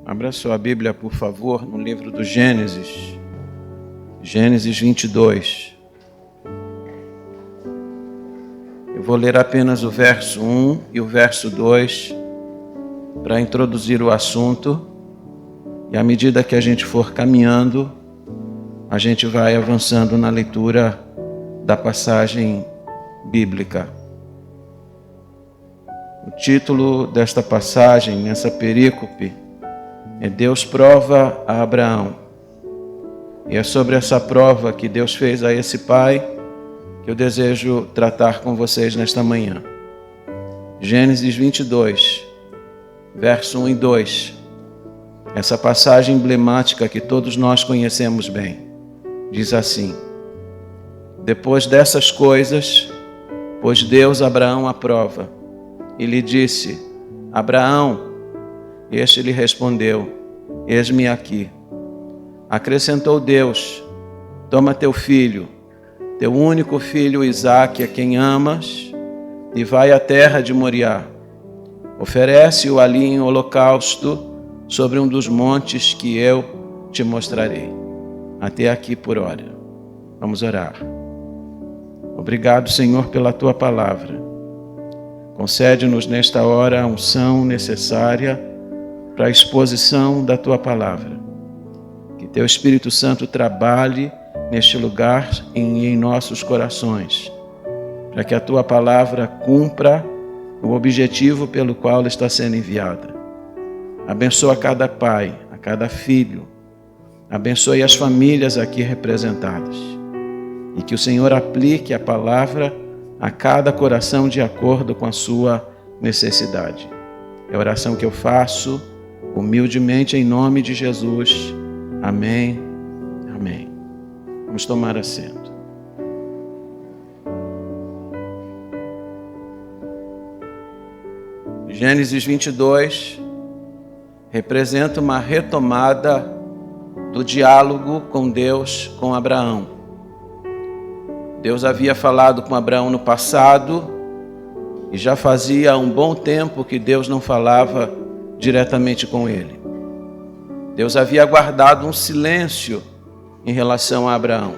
Abra sua Bíblia, por favor, no livro do Gênesis. Gênesis 22. Eu vou ler apenas o verso 1 e o verso 2 para introduzir o assunto. E à medida que a gente for caminhando, a gente vai avançando na leitura da passagem bíblica. O título desta passagem, nessa perícope, é Deus prova a Abraão. E é sobre essa prova que Deus fez a esse pai que eu desejo tratar com vocês nesta manhã. Gênesis 22, verso 1 e 2. Essa passagem emblemática que todos nós conhecemos bem. Diz assim: Depois dessas coisas, pôs Deus Abraão à prova, e lhe disse: Abraão. Este lhe respondeu: Eis-me aqui. Acrescentou Deus: Toma teu filho, teu único filho Isaque, a quem amas, e vai à terra de Moriá. Oferece-o ali em holocausto sobre um dos montes que eu te mostrarei. Até aqui por hora. Vamos orar. Obrigado, Senhor, pela tua palavra. Concede-nos nesta hora a unção necessária para a exposição da tua palavra. Que teu Espírito Santo trabalhe neste lugar e em nossos corações, para que a tua palavra cumpra o objetivo pelo qual ela está sendo enviada. Abençoa cada pai, a cada filho. Abençoe as famílias aqui representadas. E que o Senhor aplique a palavra a cada coração de acordo com a sua necessidade. É a oração que eu faço humildemente em nome de Jesus. Amém. Amém. Vamos tomar assento. Gênesis 22 representa uma retomada do diálogo com Deus, com Abraão. Deus havia falado com Abraão no passado e já fazia um bom tempo que Deus não falava diretamente com ele. Deus havia guardado um silêncio em relação a Abraão.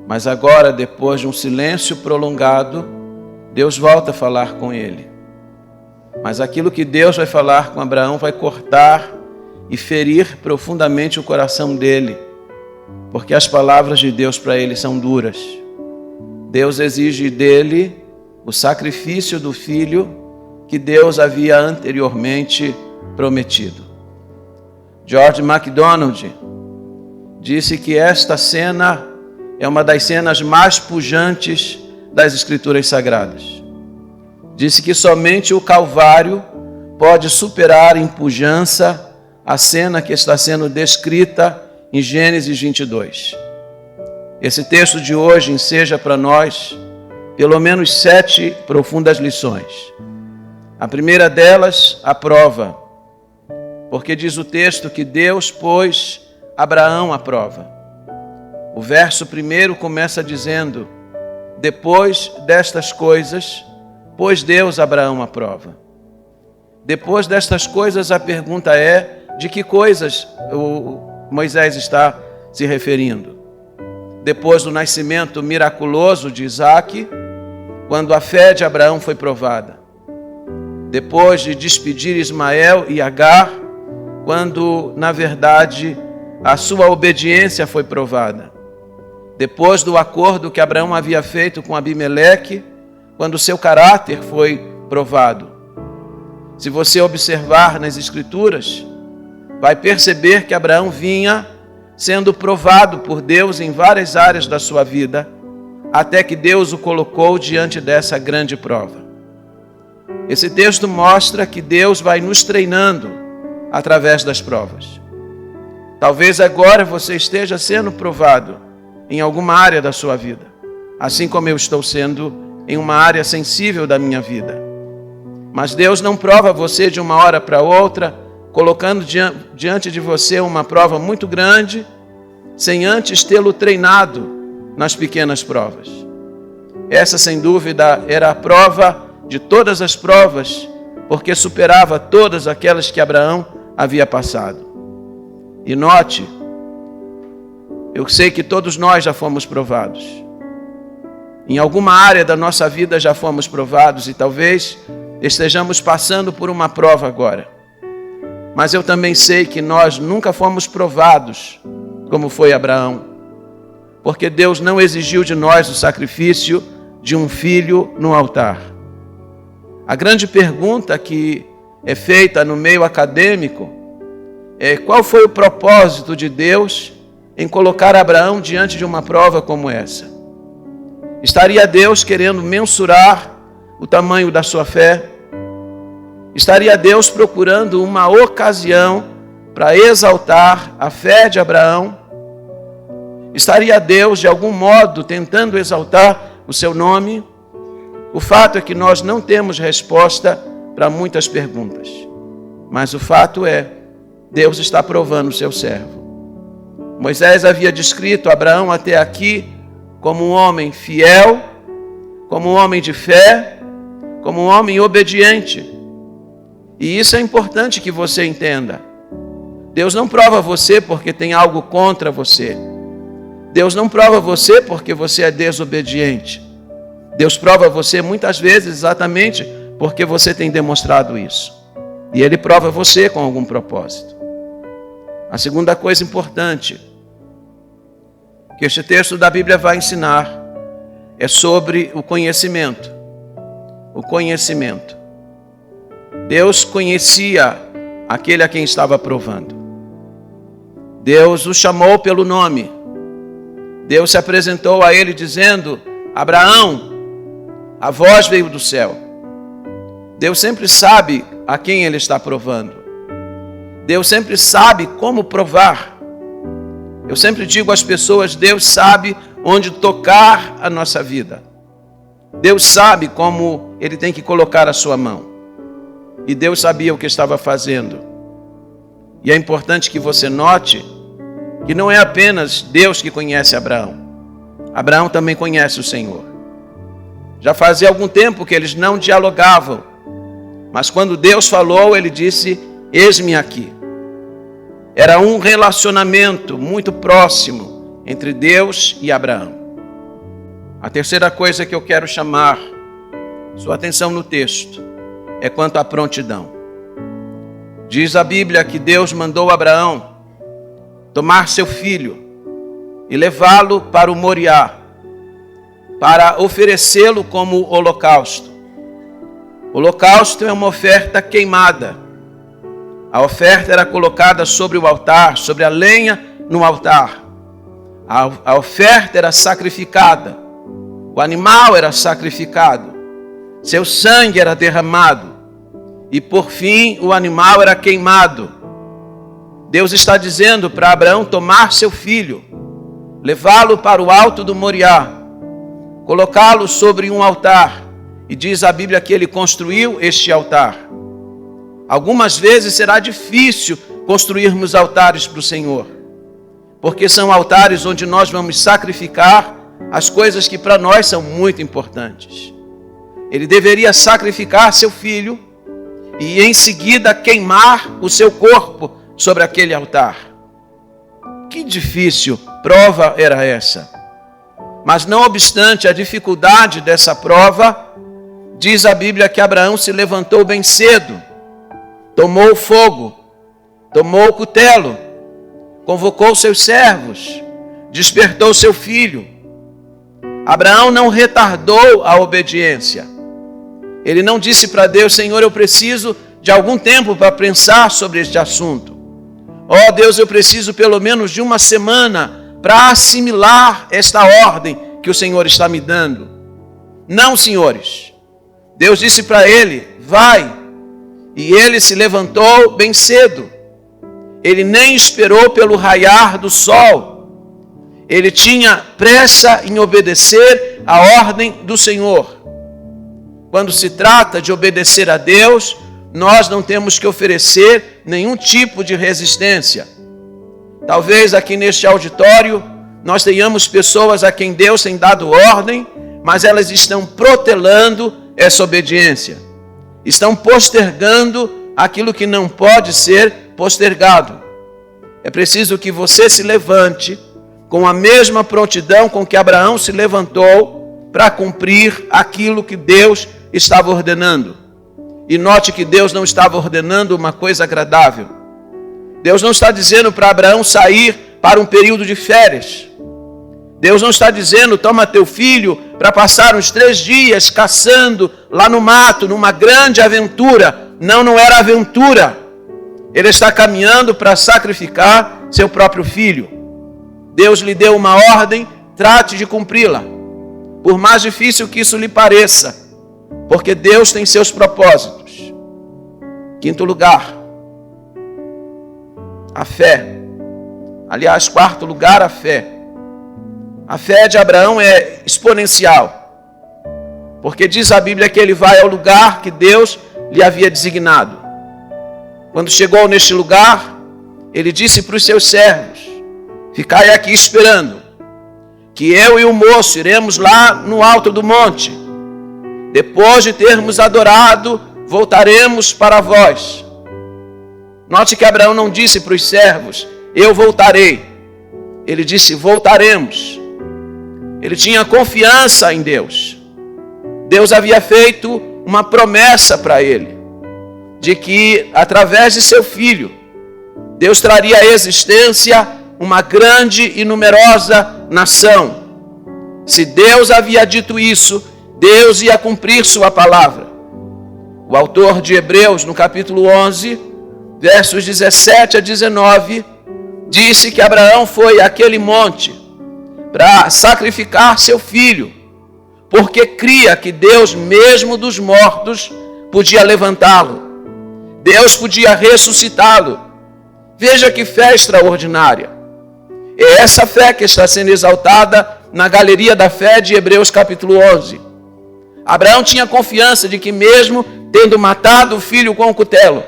Mas agora, depois de um silêncio prolongado, Deus volta a falar com ele. Mas aquilo que Deus vai falar com Abraão vai cortar e ferir profundamente o coração dele, porque as palavras de Deus para ele são duras. Deus exige dele o sacrifício do filho que Deus havia anteriormente prometido. George MacDonald disse que esta cena é uma das cenas mais pujantes das Escrituras Sagradas. Disse que somente o Calvário pode superar em pujança a cena que está sendo descrita em Gênesis 22. Esse texto de hoje enseja para nós pelo menos 7 profundas lições. A primeira delas, a prova, porque diz o texto que Deus pôs Abraão à prova. O verso primeiro começa dizendo: Depois destas coisas, pôs Deus Abraão à prova. Depois destas coisas, a pergunta é: de que coisas Moisés está se referindo? Depois do nascimento miraculoso de Isaque, quando a fé de Abraão foi provada. Depois de despedir Ismael e Agar, quando, na verdade, a sua obediência foi provada. Depois do acordo que Abraão havia feito com Abimeleque, quando seu caráter foi provado. Se você observar nas Escrituras, vai perceber que Abraão vinha sendo provado por Deus em várias áreas da sua vida, até que Deus o colocou diante dessa grande prova. Esse texto mostra que Deus vai nos treinando através das provas. Talvez agora você esteja sendo provado em alguma área da sua vida, assim como eu estou sendo em uma área sensível da minha vida. Mas Deus não prova você de uma hora para outra, colocando diante de você uma prova muito grande, sem antes tê-lo treinado nas pequenas provas. Essa, sem dúvida, era a prova de todas as provas, porque superava todas aquelas que Abraão havia passado. E note, eu sei que todos nós já fomos provados. Em alguma área da nossa vida já fomos provados e talvez estejamos passando por uma prova agora. Mas eu também sei que nós nunca fomos provados como foi Abraão, porque Deus não exigiu de nós o sacrifício de um filho no altar. A grande pergunta que é feita no meio acadêmico é: qual foi o propósito de Deus em colocar Abraão diante de uma prova como essa? Estaria Deus querendo mensurar o tamanho da sua fé? Estaria Deus procurando uma ocasião para exaltar a fé de Abraão? Estaria Deus, de algum modo, tentando exaltar o seu nome? O fato é que nós não temos resposta para muitas perguntas. Mas o fato é, Deus está provando o seu servo. Moisés havia descrito Abraão até aqui como um homem fiel, como um homem de fé, como um homem obediente. E isso é importante que você entenda. Deus não prova você porque tem algo contra você. Deus não prova você porque você é desobediente. Deus prova você muitas vezes exatamente porque você tem demonstrado isso. E Ele prova você com algum propósito. A segunda coisa importante que este texto da Bíblia vai ensinar é sobre o conhecimento. O conhecimento. Deus conhecia aquele a quem estava provando. Deus o chamou pelo nome. Deus se apresentou a ele dizendo: Abraão, a voz veio do céu. Deus sempre sabe a quem ele está provando. Deus sempre sabe como provar. Eu sempre digo às pessoas: Deus sabe onde tocar a nossa vida. Deus sabe como Ele tem que colocar a sua mão. E Deus sabia o que estava fazendo. E é importante que você note que não é apenas Deus que conhece Abraão. Abraão também conhece o Senhor. Já fazia algum tempo que eles não dialogavam. Mas quando Deus falou, Ele disse: eis-me aqui. Era um relacionamento muito próximo entre Deus e Abraão. A terceira coisa que eu quero chamar sua atenção no texto é quanto à prontidão. Diz a Bíblia que Deus mandou Abraão tomar seu filho e levá-lo para o Moriá, para oferecê-lo como holocausto. O holocausto é uma oferta queimada. A oferta era colocada sobre o altar, sobre a lenha no altar. A oferta era sacrificada. O animal era sacrificado. Seu sangue era derramado. E por fim o animal era queimado. Deus está dizendo para Abraão tomar seu filho, levá-lo para o alto do Moriá, colocá-lo sobre um altar. E diz a Bíblia que ele construiu este altar. Algumas vezes será difícil construirmos altares para o Senhor, porque são altares onde nós vamos sacrificar as coisas que para nós são muito importantes. Ele deveria sacrificar seu filho e em seguida queimar o seu corpo sobre aquele altar. Que difícil prova era essa. Mas não obstante a dificuldade dessa prova, diz a Bíblia que Abraão se levantou bem cedo, tomou o fogo, tomou o cutelo, convocou seus servos, despertou seu filho. Abraão não retardou a obediência. Ele não disse para Deus: Senhor, eu preciso de algum tempo para pensar sobre este assunto. Oh Deus, eu preciso pelo menos de uma semana para assimilar esta ordem que o Senhor está me dando. Não, senhores. Deus disse para ele: vai. E ele se levantou bem cedo. Ele nem esperou pelo raiar do sol. Ele tinha pressa em obedecer a ordem do Senhor. Quando se trata de obedecer a Deus, nós não temos que oferecer nenhum tipo de resistência. Talvez aqui neste auditório nós tenhamos pessoas a quem Deus tem dado ordem, mas elas estão protelando essa obediência. Estão postergando aquilo que não pode ser postergado. É preciso que você se levante com a mesma prontidão com que Abraão se levantou para cumprir aquilo que Deus estava ordenando. E note que Deus não estava ordenando uma coisa agradável. Deus não está dizendo para Abraão sair para um período de férias. Deus não está dizendo, toma teu filho para passar uns 3 dias caçando lá no mato, numa grande aventura. Não era aventura. Ele está caminhando para sacrificar seu próprio filho. Deus lhe deu uma ordem, trate de cumpri-la. Por mais difícil que isso lhe pareça, porque Deus tem seus propósitos. 5º lugar, a fé. Aliás, 4º lugar, a fé. A fé de Abraão é exponencial, porque diz a Bíblia que ele vai ao lugar que Deus lhe havia designado. Quando chegou neste lugar, ele disse para os seus servos: ficai aqui esperando, que eu e o moço iremos lá no alto do monte. Depois de termos adorado, voltaremos para vós. Note que Abraão não disse para os servos: eu voltarei. Ele disse: voltaremos. Ele tinha confiança em Deus. Deus havia feito uma promessa para ele, de que através de seu filho, Deus traria à existência uma grande e numerosa nação. Se Deus havia dito isso, Deus ia cumprir sua palavra. O autor de Hebreus, no capítulo 11, versos 17 a 19, disse que Abraão foi àquele monte para sacrificar seu filho, porque cria que Deus, mesmo dos mortos, podia levantá-lo. Deus podia ressuscitá-lo. Veja que fé extraordinária. É essa fé que está sendo exaltada na galeria da fé de Hebreus capítulo 11. Abraão tinha confiança de que mesmo tendo matado o filho com o cutelo,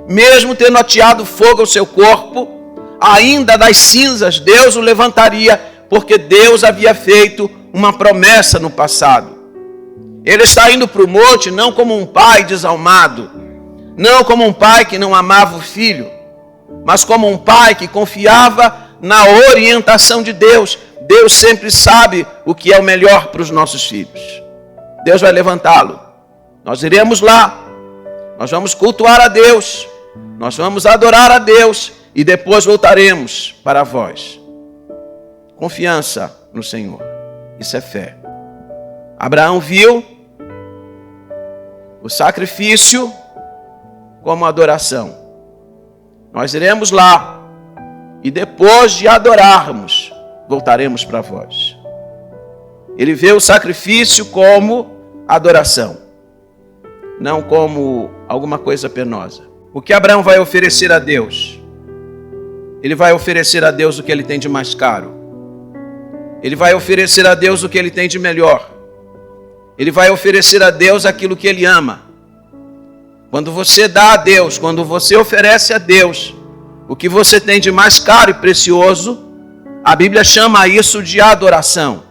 mesmo tendo ateado fogo ao seu corpo, ainda das cinzas Deus o levantaria, porque Deus havia feito uma promessa no passado. Ele está indo para o monte não como um pai desalmado, não como um pai que não amava o filho, mas como um pai que confiava na orientação de Deus. Deus sempre sabe o que é o melhor para os nossos filhos. Deus vai levantá-lo. Nós iremos lá, nós vamos cultuar a Deus, nós vamos adorar a Deus e depois voltaremos para vós. Confiança no Senhor, isso é fé. Abraão viu o sacrifício como adoração. Nós iremos lá e depois de adorarmos, voltaremos para vós. Ele vê o sacrifício como adoração, não como alguma coisa penosa. O que Abraão vai oferecer a Deus? Ele vai oferecer a Deus o que ele tem de mais caro. Ele vai oferecer a Deus o que ele tem de melhor. Ele vai oferecer a Deus aquilo que ele ama. Quando você dá a Deus, quando você oferece a Deus o que você tem de mais caro e precioso, a Bíblia chama isso de adoração.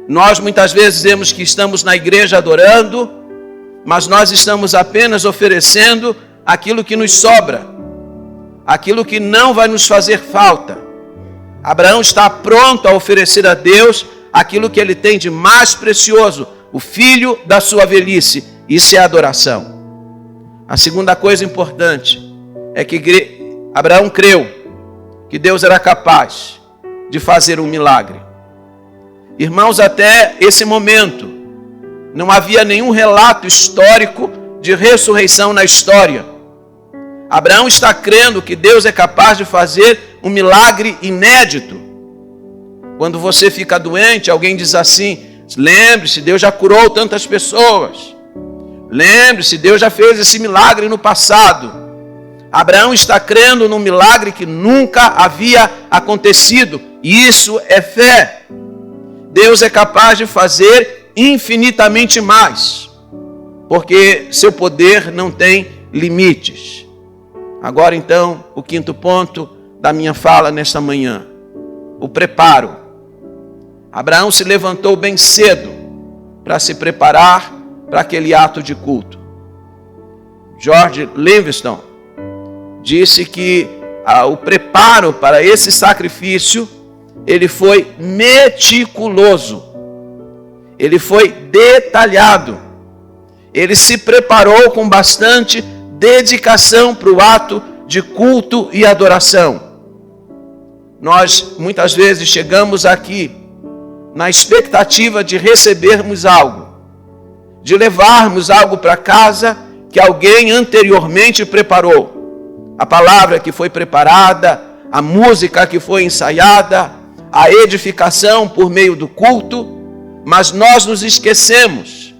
Nós muitas vezes dizemos que estamos na igreja adorando, mas nós estamos apenas oferecendo aquilo que nos sobra, aquilo que não vai nos fazer falta. Abraão está pronto a oferecer a Deus aquilo que ele tem de mais precioso, o filho da sua velhice. Isso é adoração. A segunda coisa importante é que Abraão creu que Deus era capaz de fazer um milagre. Irmãos, até esse momento, não havia nenhum relato histórico de ressurreição na história. Abraão está crendo que Deus é capaz de fazer um milagre inédito. Quando você fica doente, alguém diz assim: lembre-se, Deus já curou tantas pessoas. Lembre-se, Deus já fez esse milagre no passado. Abraão está crendo num milagre que nunca havia acontecido. E isso é fé. Deus é capaz de fazer infinitamente mais, porque seu poder não tem limites. Agora então, o quinto ponto da minha fala nesta manhã: o preparo. Abraão se levantou bem cedo para se preparar para aquele ato de culto. George Livingstone, disse que o preparo para esse sacrifício, ele foi meticuloso, ele foi detalhado, ele se preparou com bastante dedicação para o ato de culto e adoração. Nós muitas vezes chegamos aqui na expectativa de recebermos algo, de levarmos algo para casa que alguém anteriormente preparou. A palavra que foi preparada, a música que foi ensaiada, a edificação por meio do culto, mas nós nos esquecemos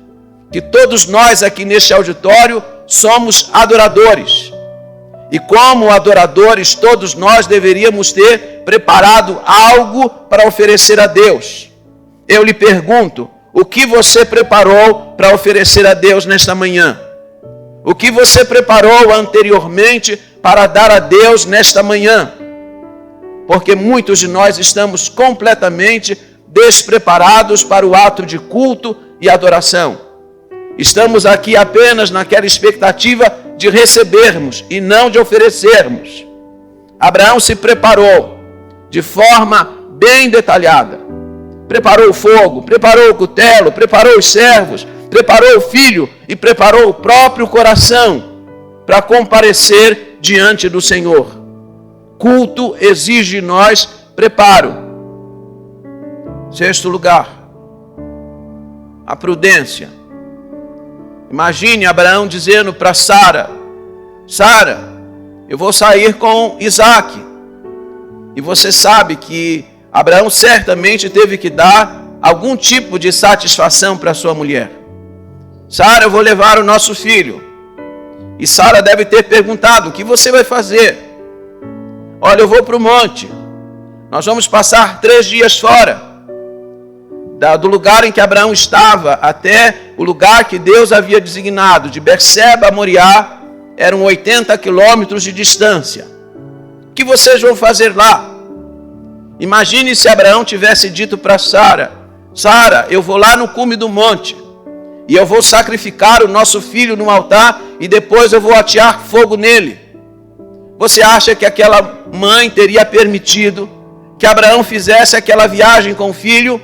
que todos nós aqui neste auditório somos adoradores. E como adoradores, todos nós deveríamos ter preparado algo para oferecer a Deus. Eu lhe pergunto, o que você preparou para oferecer a Deus nesta manhã? O que você preparou anteriormente para dar a Deus nesta manhã? Porque muitos de nós estamos completamente despreparados para o ato de culto e adoração. Estamos aqui apenas naquela expectativa de recebermos e não de oferecermos. Abraão se preparou de forma bem detalhada. Preparou o fogo, preparou o cutelo, preparou os servos, preparou o filho e preparou o próprio coração para comparecer diante do Senhor. Culto exige de nós preparo. Sexto lugar, a prudência. Imagine Abraão dizendo para Sara: Sara, eu vou sair com Isaac. E você sabe que Abraão certamente teve que dar algum tipo de satisfação para sua mulher. Sara, eu vou levar o nosso filho. E Sara deve ter perguntado: o que você vai fazer? Olha, eu vou para o monte. Nós vamos passar 3 dias fora do lugar em que Abraão estava até o lugar que Deus havia designado. De Berseba a Moriá eram 80 quilômetros de distância. O que vocês vão fazer lá? Imagine se Abraão tivesse dito para Sara: Sara, eu vou lá no cume do monte e eu vou sacrificar o nosso filho no altar e depois eu vou atear fogo nele. Você acha que aquela mãe teria permitido que Abraão fizesse aquela viagem com o filho?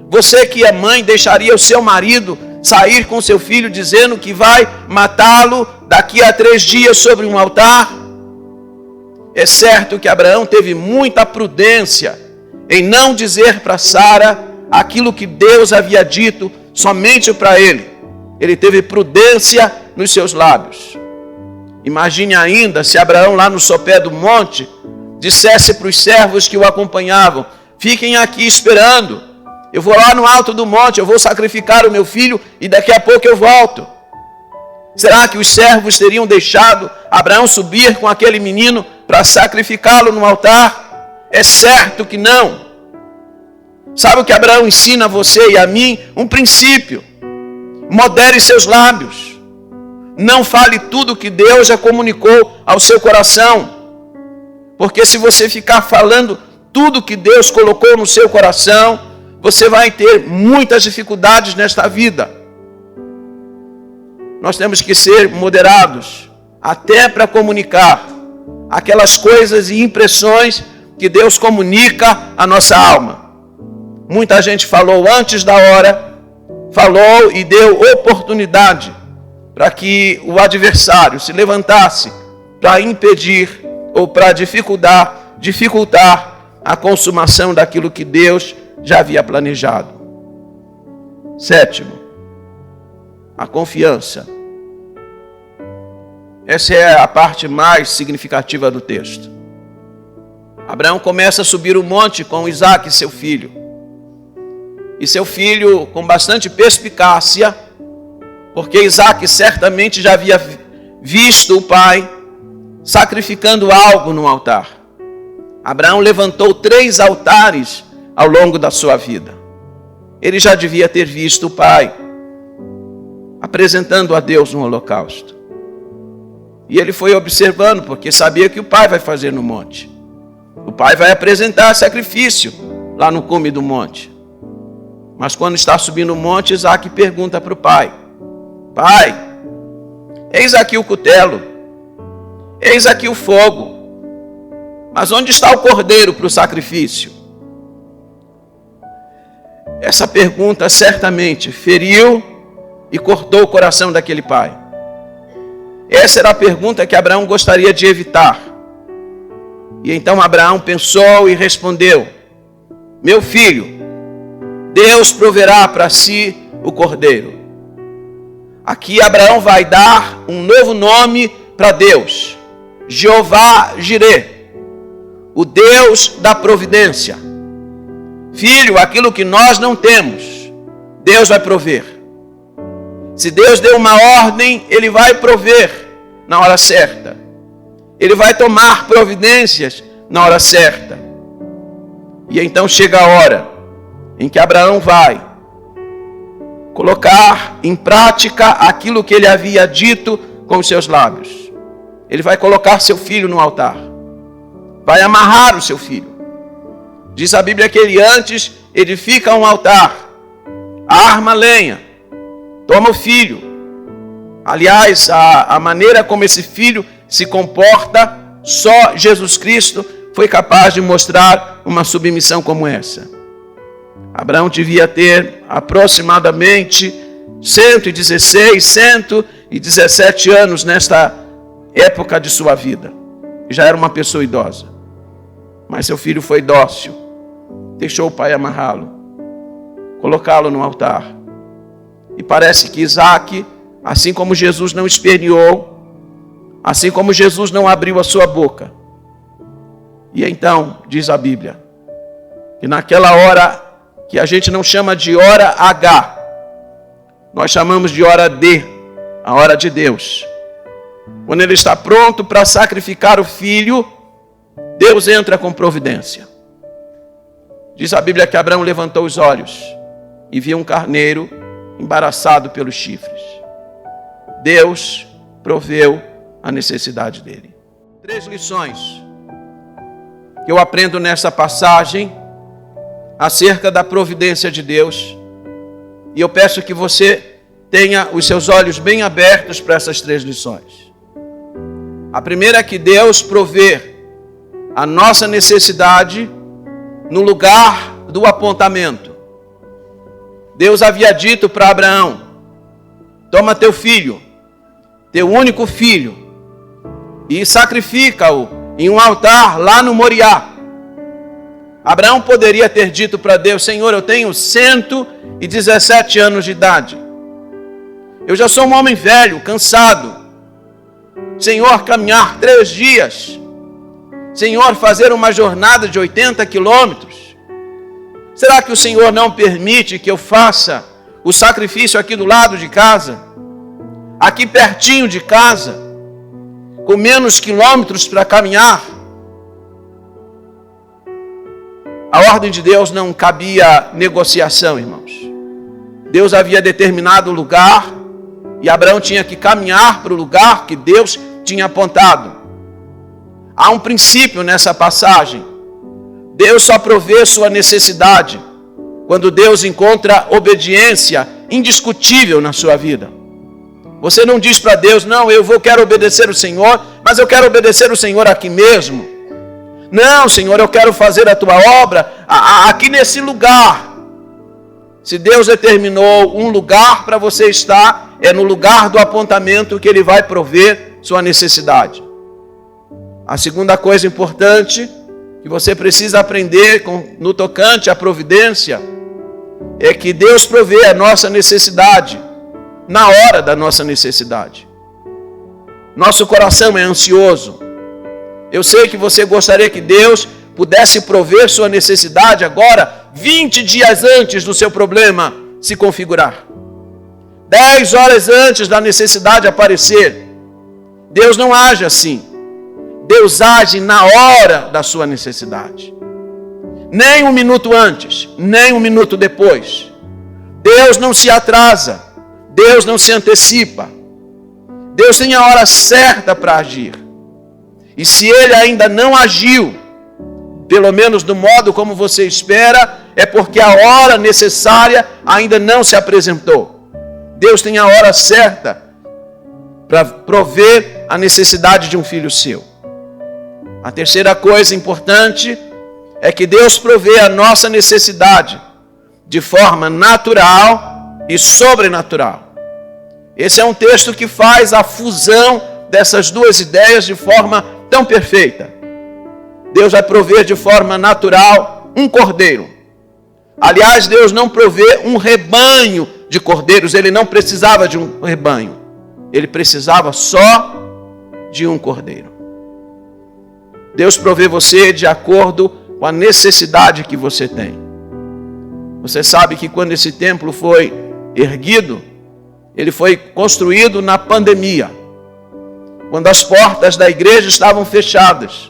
Você que é mãe, deixaria o seu marido sair com seu filho dizendo que vai matá-lo daqui a 3 dias sobre um altar? É certo que Abraão teve muita prudência em não dizer para Sara aquilo que Deus havia dito somente para ele. Ele teve prudência nos seus lábios. Imagine ainda se Abraão lá no sopé do monte dissesse para os servos que o acompanhavam: fiquem aqui esperando. Eu vou lá no alto do monte, eu vou sacrificar o meu filho e daqui a pouco eu volto. Será que os servos teriam deixado Abraão subir com aquele menino para sacrificá-lo no altar? É certo que não. Sabe o que Abraão ensina a você e a mim? Um princípio: modere seus lábios. Não fale tudo que Deus já comunicou ao seu coração. Porque se você ficar falando tudo que Deus colocou no seu coração, você vai ter muitas dificuldades nesta vida. Nós temos que ser moderados, até para comunicar aquelas coisas e impressões que Deus comunica à nossa alma. Muita gente falou antes da hora, falou e deu oportunidade para que o adversário se levantasse para impedir ou para dificultar a consumação daquilo que Deus já havia planejado. Sétimo, a confiança. Essa é a parte mais significativa do texto. Abraão começa a subir o monte com Isaac, seu filho. E seu filho, com bastante perspicácia, porque Isaac certamente já havia visto o pai sacrificando algo no altar. Abraão levantou 3 altares ao longo da sua vida. Ele já devia ter visto o pai apresentando a Deus no holocausto. E ele foi observando, porque sabia que o pai vai fazer no monte. O pai vai apresentar sacrifício lá no cume do monte. Mas quando está subindo o monte, Isaac pergunta para o pai: Pai, eis aqui o cutelo, Eis aqui o fogo, mas onde está o cordeiro para o sacrifício? Essa pergunta certamente feriu e cortou o coração daquele pai. Essa era a pergunta que Abraão gostaria de evitar. E então Abraão pensou e respondeu: meu filho, Deus proverá para si o cordeiro. Aqui Abraão vai dar um novo nome para Deus: Jeová Jirê, o Deus da providência. Filho, aquilo que nós não temos, Deus vai prover. Se Deus deu uma ordem, Ele vai prover na hora certa. Ele vai tomar providências na hora certa. E então chega a hora em que Abraão vai colocar em prática aquilo que ele havia dito com os seus lábios. Ele vai colocar seu filho no altar. Vai amarrar o seu filho. Diz a Bíblia que ele antes edifica um altar, arma lenha, toma o filho. Aliás, a maneira como esse filho se comporta, só Jesus Cristo foi capaz de mostrar uma submissão como essa. Abraão devia ter aproximadamente 116, 117 anos nesta época de sua vida. Já era uma pessoa idosa. Mas seu filho foi dócil. Deixou o pai amarrá-lo, colocá-lo no altar. E parece que Isaac, assim como Jesus não esperneou, assim como Jesus não abriu a sua boca. E então, diz a Bíblia, que naquela hora que a gente não chama de hora H, nós chamamos de hora D, a hora de Deus. Quando ele está pronto para sacrificar o filho, Deus entra com providência. Diz a Bíblia que Abraão levantou os olhos e viu um carneiro embaraçado pelos chifres. Deus proveu a necessidade dele. 3 lições que eu aprendo nessa passagem acerca da providência de Deus. E eu peço que você tenha os seus olhos bem abertos para essas 3 lições. A primeira é que Deus provê a nossa necessidade no lugar do apontamento. Deus havia dito para Abraão: toma teu filho, teu único filho, e sacrifica-o em um altar lá no Moriá. Abraão poderia ter dito para Deus: Senhor, eu tenho 117 anos de idade. Eu já sou um homem velho, cansado. Senhor, caminhar 3 dias. Senhor, fazer uma jornada de 80 quilômetros. Será que o Senhor não permite que eu faça o sacrifício aqui do lado de casa? Aqui pertinho de casa? Com menos quilômetros para caminhar? A ordem de Deus não cabia negociação, irmãos. Deus havia determinado o lugar e Abraão tinha que caminhar para o lugar que Deus tinha apontado. Há um princípio nessa passagem. Deus só provê sua necessidade quando Deus encontra obediência indiscutível na sua vida. Você não diz para Deus: não, quero obedecer o Senhor, mas eu quero obedecer o Senhor aqui mesmo. Não, Senhor, eu quero fazer a tua obra aqui nesse lugar. Se Deus determinou um lugar para você estar, é no lugar do apontamento que Ele vai prover sua necessidade. A segunda coisa importante que você precisa aprender no tocante à providência é que Deus provê a nossa necessidade na hora da nossa necessidade. Nosso coração é ansioso. Eu sei que você gostaria que Deus pudesse prover sua necessidade agora, 20 dias antes do seu problema se configurar. 10 horas antes da necessidade aparecer. Deus não age assim. Deus age na hora da sua necessidade. Nem 1 minuto antes, nem 1 minuto depois. Deus não se atrasa. Deus não se antecipa. Deus tem a hora certa para agir. E se Ele ainda não agiu, pelo menos do modo como você espera, é porque a hora necessária ainda não se apresentou. Deus tem a hora certa para prover a necessidade de um filho seu. A terceira coisa importante é que Deus provê a nossa necessidade de forma natural e sobrenatural. Esse é um texto que faz a fusão dessas duas ideias de forma tão perfeita. Deus vai prover de forma natural um cordeiro. Aliás, Deus não provê um rebanho de cordeiros, ele não precisava de um rebanho. Ele precisava só de um cordeiro. Deus provê você de acordo com a necessidade que você tem. Você sabe que quando esse templo foi erguido, ele foi construído na pandemia, quando as portas da igreja estavam fechadas.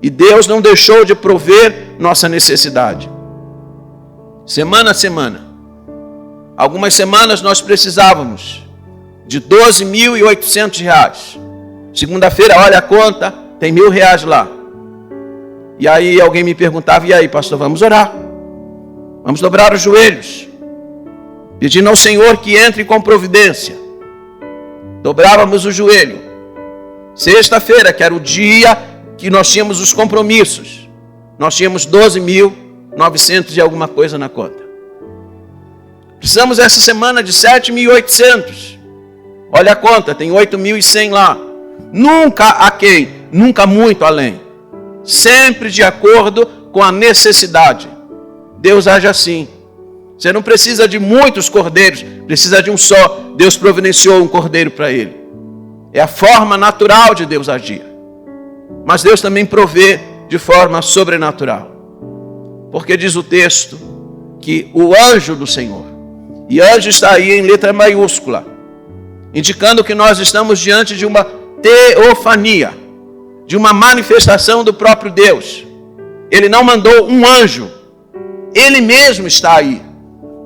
E Deus não deixou de prover nossa necessidade. Semana a semana. Algumas semanas nós precisávamos de R$12.800. Segunda-feira, olha a conta, tem R$1.000 lá. E aí alguém me perguntava, e aí pastor, vamos orar. Vamos dobrar os joelhos. Pedindo ao Senhor que entre com providência. Dobrávamos o joelho. Sexta-feira, que era o dia que nós tínhamos os compromissos, nós tínhamos 12.900 e alguma coisa na conta. Precisamos essa semana de 7.800. Olha a conta, tem 8.100 lá. Nunca aquém, nunca muito além. Sempre de acordo com a necessidade. Deus age assim. Você não precisa de muitos cordeiros, precisa de um só. Deus providenciou um cordeiro para ele. É a forma natural de Deus agir. Mas Deus também provê de forma sobrenatural. Porque diz o texto que o anjo do Senhor, e anjo está aí em letra maiúscula, indicando que nós estamos diante de uma teofania, de uma manifestação do próprio Deus. Ele não mandou um anjo, ele mesmo está aí.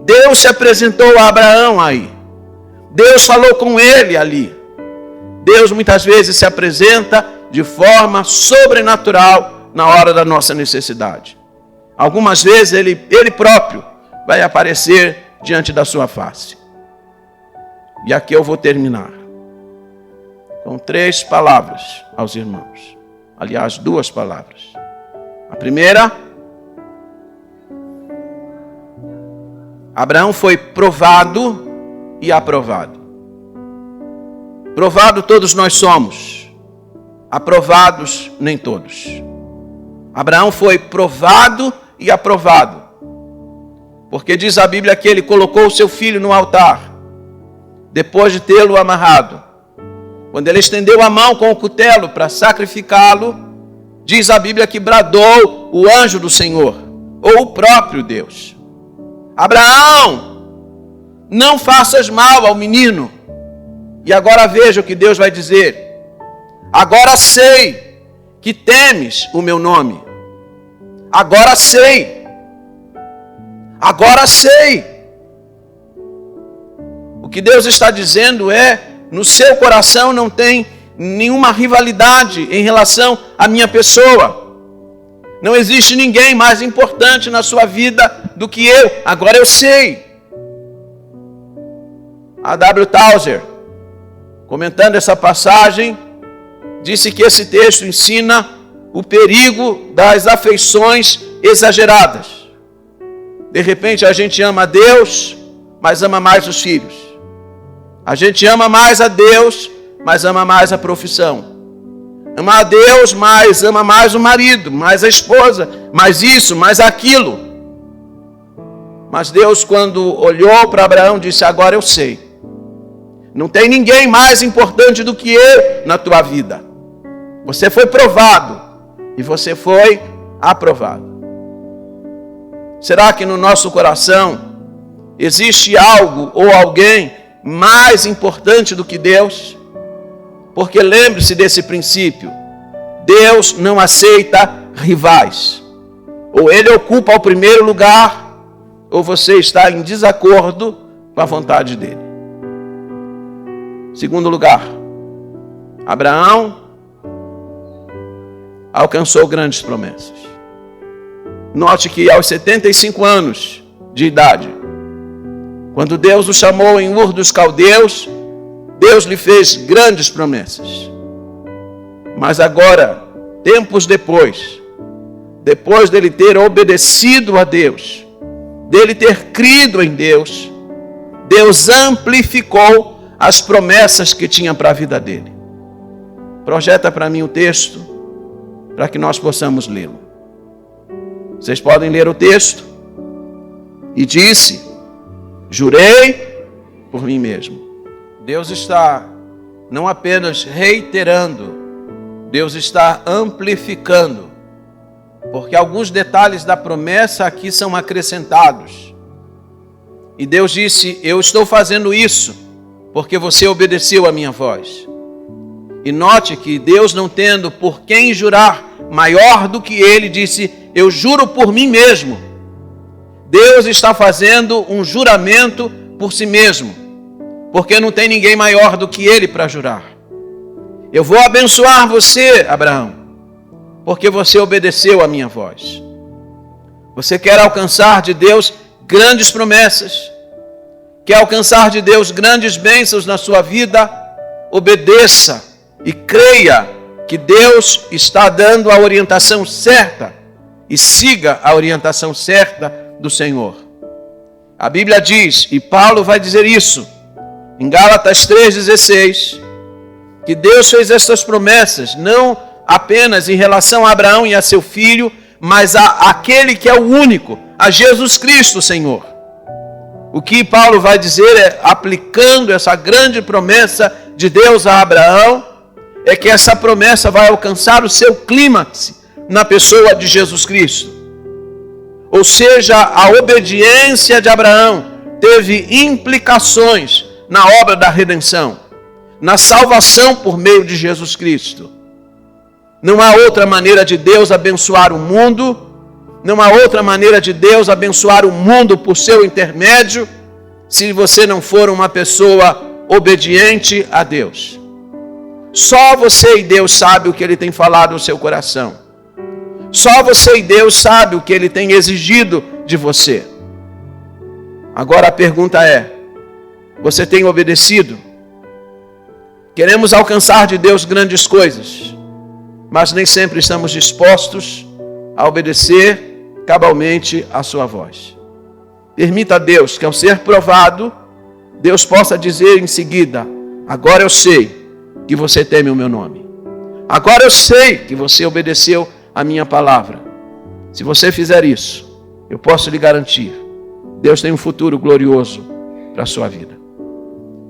Deus se apresentou a Abraão aí. Deus falou com ele ali. Deus muitas vezes se apresenta de forma sobrenatural na hora da nossa necessidade. Algumas vezes ele próprio vai aparecer diante da sua face. E aqui eu vou terminar com 3 palavras aos irmãos. Aliás, 2 palavras. A primeira, Abraão foi provado e aprovado. Provado todos nós somos, aprovados nem todos. Abraão foi provado e aprovado, porque diz a Bíblia que ele colocou o seu filho no altar, depois de tê-lo amarrado. Quando ele estendeu a mão com o cutelo para sacrificá-lo, diz a Bíblia que bradou o anjo do Senhor, ou o próprio Deus: Abraão, não faças mal ao menino. E agora veja o que Deus vai dizer: agora sei que temes o meu nome. Agora sei. Agora sei. O que Deus está dizendo é: no seu coração não tem nenhuma rivalidade em relação à minha pessoa. Não existe ninguém mais importante na sua vida do que eu. Agora eu sei. A W. Tozer, comentando essa passagem, disse que esse texto ensina o perigo das afeições exageradas. De repente a gente ama a Deus, mas ama mais os filhos. A gente ama mais a Deus, mas ama mais a profissão. Ama a Deus, mas ama mais o marido, mais a esposa, mais isso, mais aquilo. Mas Deus, quando olhou para Abraão, disse: agora eu sei. Não tem ninguém mais importante do que eu na tua vida. Você foi provado e você foi aprovado. Será que no nosso coração existe algo ou alguém mais importante do que Deus? Porque lembre-se desse princípio: Deus não aceita rivais. Ou ele ocupa o primeiro lugar, ou você está em desacordo com a vontade dele. Segundo lugar, Abraão alcançou grandes promessas. Note que aos 75 anos de idade, quando Deus o chamou em Ur dos Caldeus, Deus lhe fez grandes promessas. Mas agora, tempos depois dele ter obedecido a Deus, dele ter crido em Deus, Deus amplificou as promessas que tinha para a vida dele. Projeta para mim o texto, para que nós possamos lê-lo. Vocês podem ler o texto. E disse: jurei por mim mesmo. Deus está não apenas reiterando, Deus está amplificando, porque alguns detalhes da promessa aqui são acrescentados. E Deus disse: eu estou fazendo isso porque você obedeceu a minha voz. E note que Deus, não tendo por quem jurar maior do que ele, disse: eu juro por mim mesmo. Deus está fazendo um juramento por si mesmo, porque não tem ninguém maior do que ele para jurar. Eu vou abençoar você, Abraão, porque você obedeceu a minha voz. Você quer alcançar de Deus grandes promessas, quer alcançar de Deus grandes bênçãos na sua vida? Obedeça e creia que Deus está dando a orientação certa, e siga a orientação certa do Senhor. A Bíblia diz, e Paulo vai dizer isso, em Gálatas 3,16, que Deus fez essas promessas, não apenas em relação a Abraão e a seu filho, mas a aquele que é o único, a Jesus Cristo, Senhor. O que Paulo vai dizer é, aplicando essa grande promessa de Deus a Abraão, é que essa promessa vai alcançar o seu clímax na pessoa de Jesus Cristo. Ou seja, a obediência de Abraão teve implicações na obra da redenção, na salvação por meio de Jesus Cristo. Não há outra maneira de Deus abençoar o mundo, não há outra maneira de Deus abençoar o mundo por seu intermédio, se você não for uma pessoa obediente a Deus. Só você e Deus sabe o que Ele tem falado no seu coração. Só você e Deus sabe o que Ele tem exigido de você. Agora a pergunta é: você tem obedecido? Queremos alcançar de Deus grandes coisas, mas nem sempre estamos dispostos a obedecer cabalmente a sua voz. Permita a Deus que, ao ser provado, Deus possa dizer em seguida: agora eu sei que você teme o meu nome. Agora eu sei que você obedeceu a minha palavra. Se você fizer isso, eu posso lhe garantir, Deus tem um futuro glorioso para a sua vida.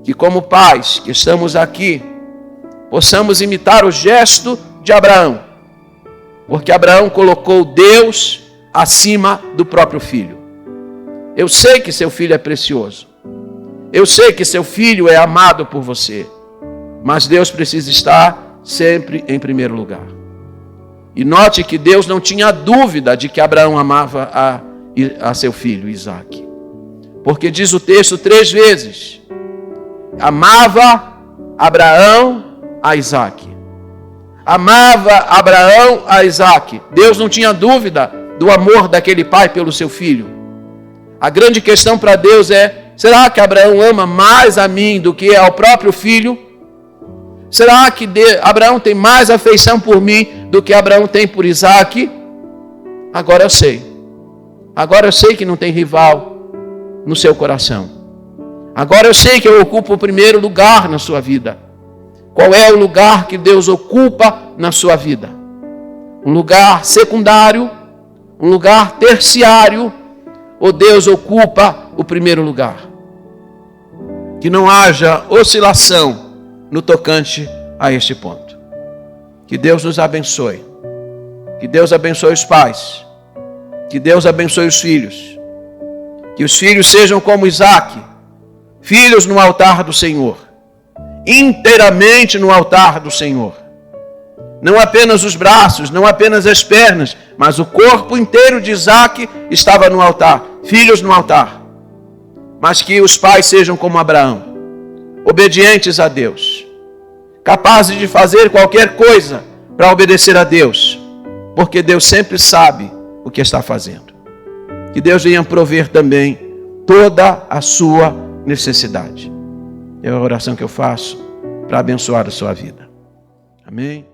Que como pais que estamos aqui, possamos imitar o gesto de Abraão, porque Abraão colocou Deus acima do próprio filho. Eu sei que seu filho é precioso, eu sei que seu filho é amado por você, mas Deus precisa estar sempre em primeiro lugar. E note que Deus não tinha dúvida de que Abraão amava a seu filho Isaque. Porque diz o texto 3 vezes: amava Abraão a Isaque. Amava Abraão a Isaque. Deus não tinha dúvida do amor daquele pai pelo seu filho. A grande questão para Deus é: será que Abraão ama mais a mim do que ao próprio filho? Será que Abraão tem mais afeição por mim do que Abraão tem por Isaque? Agora eu sei. Agora eu sei que não tem rival no seu coração. Agora eu sei que eu ocupo o primeiro lugar na sua vida. Qual é o lugar que Deus ocupa na sua vida? Um lugar secundário? Um lugar terciário? Ou Deus ocupa o primeiro lugar? Que não haja oscilação no tocante a este ponto. Que Deus nos abençoe. Que Deus abençoe os pais. Que Deus abençoe os filhos. Que os filhos sejam como Isaque, filhos no altar do Senhor, inteiramente no altar do Senhor. Não apenas os braços, não apenas as pernas, mas o corpo inteiro de Isaque estava no altar, filhos no altar. Mas que os pais sejam como Abraão, obedientes a Deus, capazes de fazer qualquer coisa para obedecer a Deus, porque Deus sempre sabe o que está fazendo. Que Deus venha prover também toda a sua necessidade. É a oração que eu faço para abençoar a sua vida. Amém?